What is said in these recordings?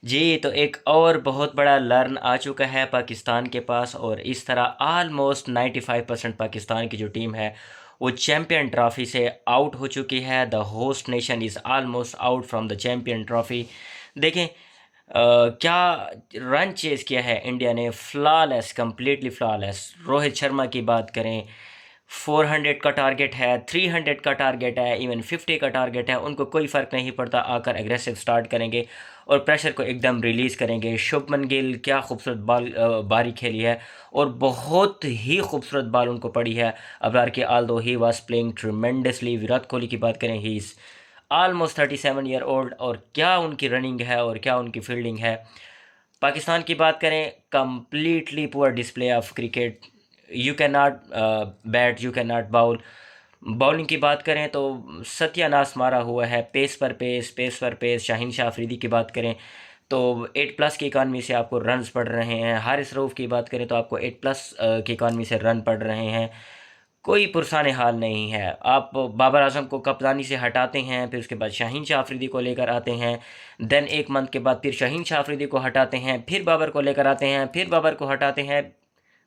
जी, तो एक और बहुत बड़ा लर्न आ चुका है पाकिस्तान के पास, और इस तरह ऑलमोस्ट 95% पाकिस्तान की जो टीम है वो चैम्पियन ट्रॉफी से आउट हो चुकी है। The host nation is almost out from the champion trophy. देखें क्या रन चेज़ किया है इंडिया ने, flawless, completely flawless. Rohit Sharma की बात करें, 400 का टारगेट है, 300 का टारगेट है, इवन 50 का टारगेट है, उनको कोई फ़र्क नहीं पड़ता, आकर एग्रेसिव स्टार्ट करेंगे और प्रेशर को एकदम रिलीज़ करेंगे। शुभमन गिल क्या खूबसूरत बॉल बारी खेली है, और बहुत ही खूबसूरत बॉल उनको पड़ी है अबरार की, आल दो he was playing tremendously. Virat Kohli की बात करें, he is almost 37 year old, और क्या उनकी रनिंग है और क्या उनकी फील्डिंग है। पाकिस्तान की बात करें, completely poor display of cricket. You can not bat, you can not bowl. Bowling की बात करें तो सत्यानाश मारा हुआ है, पेस पर पेस, पेस पर पेस। शाहीन शाह अफरीदी की बात करें तो 8+ की इकानमी से आपको रन्स पड़ रहे हैं। हारिस रऊफ़ की बात करें तो आपको 8+ की इकानमी से रन पड़ रहे हैं। कोई पुरसान हाल नहीं है। आप बाबर आजम को कप्तानी से हटाते हैं, फिर उसके बाद शाहीन शाह अफरीदी को लेकर आते हैं, देन एक मंथ के बाद फिर शाहीन शाह अफरीदी को हटाते हैं, फिर बाबर को लेकर आते हैं, फिर बाबर को हटाते हैं।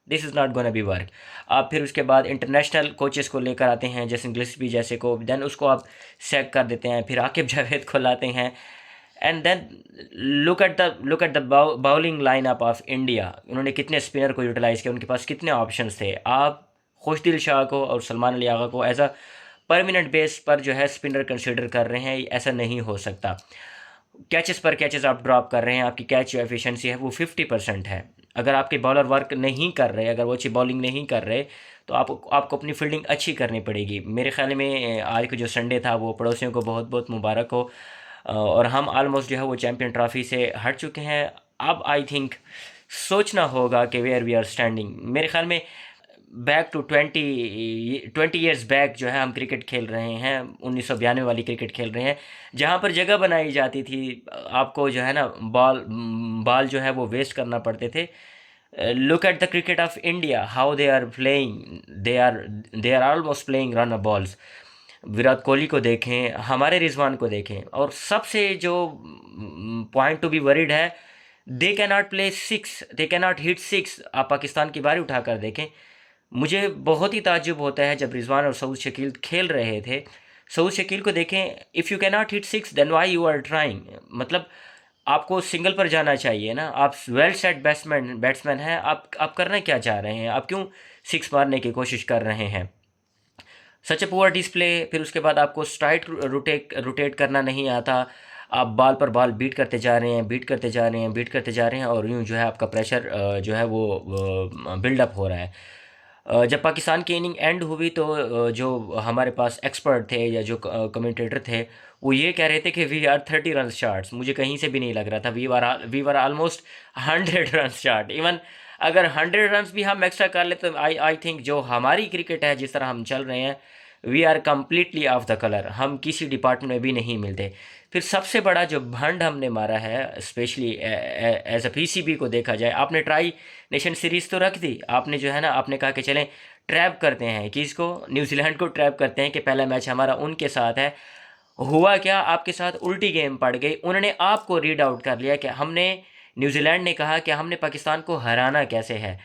This is not gonna be work. आप फिर उसके बाद इंटरनेशनल कोचेस को लेकर आते हैं, जैसे गिलस्पी जैसे को, देन उसको आप सैक कर देते हैं, फिर आकिब जावेद को लाते हैं। And then look at the bowling line up of India. उन्होंने कितने स्पिनर को यूटिलाइज़ किया, उनके पास कितने ऑप्शंस थे। आप खुशदिल शाह को और सलमान अली आगा को एज अ परमानेंट बेस पर जो है स्पिनर कंसिडर कर रहे हैं, ऐसा नहीं हो सकता। कैचेस पर कैचेस आप ड्रॉप कर रहे हैं, आपकी कैच जो एफिशिएंसी है वो 50% है। अगर आपके बॉलर वर्क नहीं कर रहे, अगर वो अच्छी बॉलिंग नहीं कर रहे, तो आपको अपनी फील्डिंग अच्छी करनी पड़ेगी। मेरे ख्याल में आज का जो संडे था वो पड़ोसियों को बहुत बहुत मुबारक हो, और हम ऑलमोस्ट जो है वो चैम्पियन ट्रॉफी से हट चुके हैं। अब आई थिंक सोचना होगा कि वेयर वी आर स्टैंडिंग। मेरे ख्याल में बैक टू 20 ईयर्स बैक जो है हम क्रिकेट खेल रहे हैं, 1992 वाली क्रिकेट खेल रहे हैं, जहाँ पर जगह बनाई जाती थी। आपको जो है ना बॉल बॉल जो है वो वेस्ट करना पड़ते थे। Look at the cricket of India, how they are playing, they are almost playing run balls. Virat Kohli को देखें, हमारे रिजवान को देखें, और सबसे जो पॉइंट टू बी वरीड है, they can not play six, they can not hit six. आप पाकिस्तान की बारी उठाकर देखें, मुझे बहुत ही ताज्जुब होता है जब रिजवान और सऊद शकील खेल रहे थे। सऊद शकील को देखें, if you can not hit six then why you are trying. मतलब आपको सिंगल पर जाना चाहिए ना, आप वेल सेट बैट्समैन हैं, आप करना क्या चाह रहे हैं, आप क्यों सिक्स मारने की कोशिश कर रहे हैं। सच ए पुअर डिस्प्ले। फिर उसके बाद आपको स्ट्राइट रोटेट करना नहीं आता, आप बॉल पर बॉल बीट करते जा रहे हैं, बीट करते जा रहे हैं, बीट करते जा रहे हैं, और यूँ जो है आपका प्रेशर जो है वो बिल्डअप हो रहा है। जब पाकिस्तान की इनिंग एंड हुई तो जो हमारे पास एक्सपर्ट थे या जो कमेंटेटर थे, वो ये कह रहे थे कि वी आर 30 रन शार्ट्स। मुझे कहीं से भी नहीं लग रहा था, we were almost 100 run short. Even अगर 100 रन भी हम एक्स्ट्रा कर ले तो आई थिंक जो हमारी क्रिकेट है, जिस तरह हम चल रहे हैं, we are completely off the colour. हम किसी डिपार्टमेंट में भी नहीं मिलते। फिर सबसे बड़ा जो भंड हमने मारा है, स्पेशली एज अ पीसीबी को देखा जाए, आपने ट्राई नेशन सीरीज़ तो रख दी, आपने जो है ना, आपने कहा कि चलें ट्रैप करते हैं, कि इसको न्यूजीलैंड को ट्रैप करते हैं कि पहला मैच हमारा उनके साथ है। हुआ क्या, आपके साथ उल्टी गेम पड़ गई। उन्होंने आपको रीड आउट कर लिया कि हमने, न्यूजीलैंड ने कहा कि हमने पाकिस्तान को हराना कैसे है।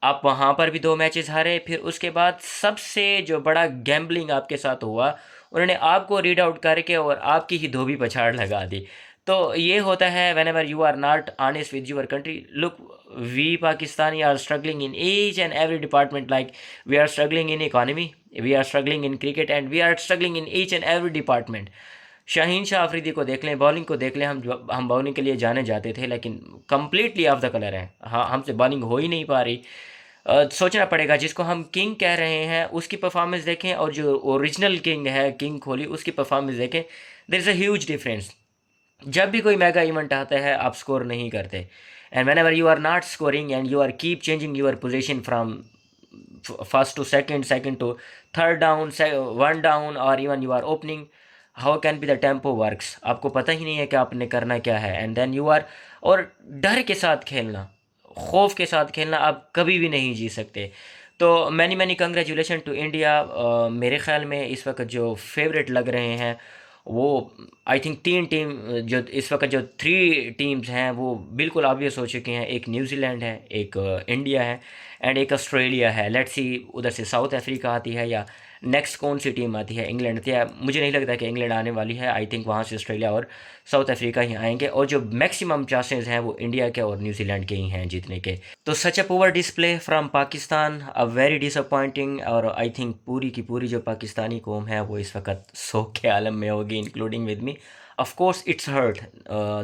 आप वहाँ पर भी 2 मैचेस हारे, फिर उसके बाद सबसे जो बड़ा गैम्बलिंग आपके साथ हुआ, उन्होंने आपको रीड आउट करके और आपकी ही धोबी पछाड़ लगा दी। तो ये होता है whenever you are not honest with your country. Look, we Pakistani are struggling in each and every department, like we are struggling in economy, we are struggling in cricket, and we are struggling in each and every department. Shaheen Shah Afridi को देख लें, bowling को देख लें, हम bowling के लिए जाने जाते थे, लेकिन कम्प्लीटली ऑफ द कलर है। हाँ, हमसे बॉलिंग हो ही नहीं पा रही। सोचना पड़ेगा, जिसको हम किंग कह रहे हैं उसकी परफॉर्मेंस देखें, और जो ओरिजिनल किंग है, किंग कोहली, उसकी परफॉर्मेंस देखें। There is a huge difference. जब भी कोई मेगा इवेंट आता है, आप स्कोर नहीं करते, and whenever you are not scoring and you are keep changing your position from first to second, second to third down, one down, और even you are opening, how can be the tempo works. आपको पता ही नहीं है कि आपने करना क्या है, एंड देन यू आर, और डर के साथ खेलना, खौफ के साथ खेलना, आप कभी भी नहीं जी सकते। तो many many congratulation to India. मेरे ख्याल में इस वक्त जो फेवरेट लग रहे हैं वो आई थिंक 3 टीम, जो इस वक्त जो 3 टीम्स हैं वो बिल्कुल ऑब्वियस हो चुकी हैं। एक न्यूजीलैंड है, एक इंडिया है एंड एक ऑस्ट्रेलिया है। लेट्स सी उधर से साउथ अफ्रीका आती है या नेक्स्ट कौन सी टीम आती है, इंग्लैंड आती है। मुझे नहीं लगता कि इंग्लैंड आने वाली है। आई थिंक वहाँ से ऑस्ट्रेलिया और साउथ अफ्रीका ही आएंगे, और जो मैक्सिमम चांसेस हैं वो इंडिया के और न्यूजीलैंड के ही हैं जीतने के। तो such a poor display from Pakistan, a very disappointing. और आई थिंक पूरी की पूरी जो पाकिस्तानी कौम है वो इस वक्त शोक के आलम में होगी, including with me. Of course it's hurt,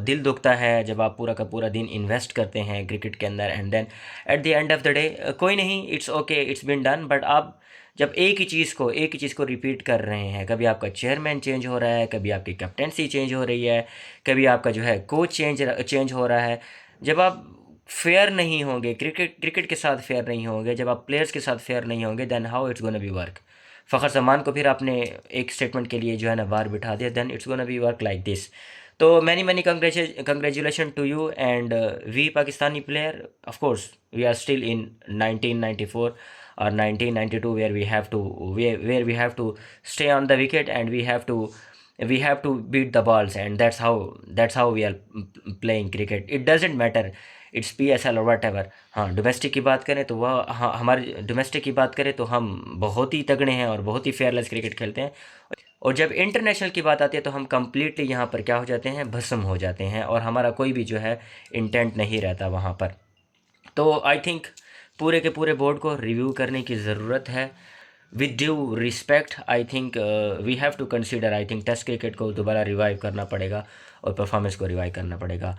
दिल दुखता है जब आप पूरा का पूरा दिन इन्वेस्ट करते हैं क्रिकेट के अंदर and then at the end of the day कोई नहीं, it's okay, it's been done. But आप जब एक ही चीज़ को रिपीट कर रहे हैं, कभी आपका चेयरमैन चेंज हो रहा है, कभी आपकी कैप्टेंसी चेंज हो रही है, कभी आपका जो है कोच चेंज हो रहा है, जब आप फेयर नहीं होंगे, क्रिकेट के साथ फेयर नहीं होंगे, जब आप प्लेयर्स के साथ फेयर नहीं होंगे, then how it's gonna be work. Fakhar Zaman को फिर आपने एक स्टेटमेंट के लिए जो है ना बाहर बिठा दिया, then it's gonna be work like this. तो many congratulation to you and we Pakistani player. Of course we are still in 1994 or 1992 where we have to stay on the wicket and we have to beat the balls, and that's how we are playing cricket. It doesn't matter it's PSL or whatever। हाँ, domestic की बात करें तो वह, हाँ, हमारे domestic की बात करें तो हम बहुत ही तगड़े हैं और बहुत ही फेयरलेस क्रिकेट खेलते हैं। और जब इंटरनेशनल की बात आती है तो हम कम्प्लीटली यहाँ पर क्या हो जाते हैं, भस्म हो जाते हैं, और हमारा कोई भी जो है इंटेंट नहीं रहता वहाँ पर। तो आई थिंक पूरे के पूरे बोर्ड को रिव्यू करने की ज़रूरत है with due respect. I think we have to consider, I think test cricket को दोबारा रिवाइव करना पड़ेगा और परफॉर्मेंस को रिवाइव करना पड़ेगा।